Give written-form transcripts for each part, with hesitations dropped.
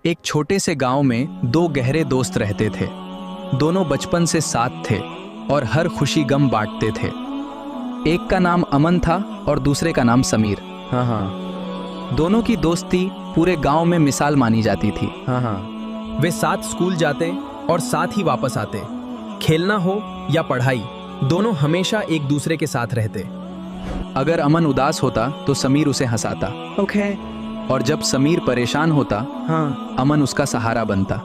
एक छोटे से गांव में दो गहरे दोस्त रहते थे। दोनों बचपन से साथ थे और हर खुशी गम बांटते थे। एक का नाम अमन था और दूसरे का नाम समीर। हाँ। दोनों की दोस्ती पूरे गांव में मिसाल मानी जाती थी। हाँ। वे साथ स्कूल जाते और साथ ही वापस आते। खेलना हो या पढ़ाई, दोनों हमेशा एक दूसरे के साथ रहते। अगर अमन उदास होता तो समीर उसे हंसाता। ओके। और जब समीर परेशान होता, हाँ। अमन उसका सहारा बनता।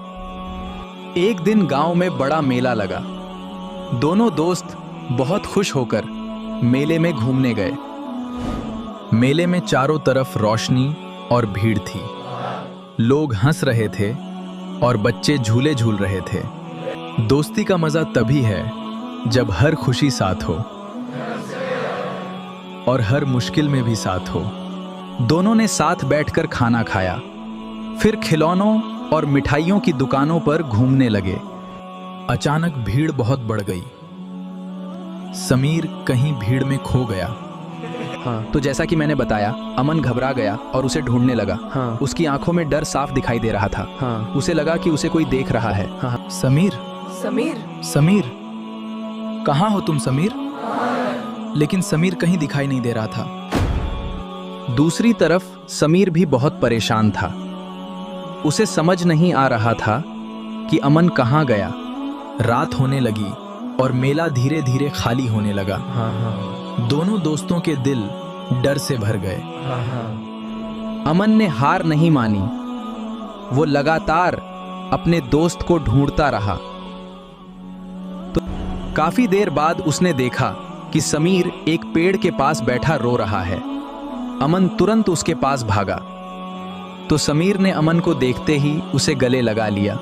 एक दिन गांव में बड़ा मेला लगा। दोनों दोस्त बहुत खुश होकर मेले में घूमने गए। मेले में चारों तरफ रोशनी और भीड़ थी। लोग हंस रहे थे और बच्चे झूले झूल रहे थे। दोस्ती का मजा तभी है जब हर खुशी साथ हो और हर मुश्किल में भी साथ हो। दोनों ने साथ बैठकर खाना खाया, फिर खिलौनों और मिठाइयों की दुकानों पर घूमने लगे। अचानक भीड़ बहुत बढ़ गई। समीर कहीं भीड़ में खो गया। हाँ। तो जैसा कि मैंने बताया, अमन घबरा गया और उसे ढूंढने लगा। हाँ। उसकी आंखों में डर साफ दिखाई दे रहा था। हाँ। उसे लगा कि उसे कोई देख रहा है। हाँ। समीर, समीर, समीर, कहाँ हो तुम समीर? लेकिन समीर कहीं दिखाई नहीं दे रहा था। दूसरी तरफ समीर भी बहुत परेशान था। उसे समझ नहीं आ रहा था कि अमन कहाँ गया। रात होने लगी और मेला धीरे धीरे खाली होने लगा। हाँ। हाँ। दोनों दोस्तों के दिल डर से भर गए। हाँ। हाँ। अमन ने हार नहीं मानी। वो लगातार अपने दोस्त को ढूंढता रहा। तो काफी देर बाद उसने देखा कि समीर एक पेड़ के पास बैठा रो रहा है। अमन तुरंत उसके पास भागा तो समीर ने अमन को देखते ही उसे गले लगा लिया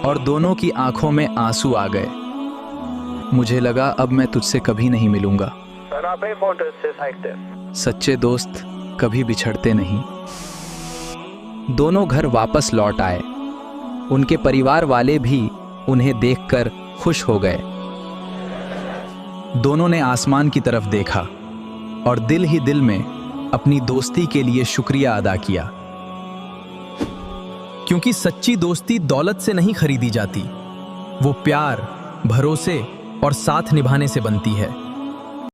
और दोनों की आंखों में आंसू आ गए। मुझे लगा अब मैं तुझसे कभी नहीं मिलूंगा। सच्चे दोस्त कभी बिछड़ते नहीं। दोनों घर वापस लौट आए। उनके परिवार वाले भी उन्हें देखकर खुश हो गए। दोनों ने आसमान की तरफ देखा और दिल ही दिल में अपनी दोस्ती के लिए शुक्रिया अदा किया। क्योंकि सच्ची दोस्ती दौलत से नहीं खरीदी जाती, वो प्यार, भरोसे और साथ निभाने से बनती है।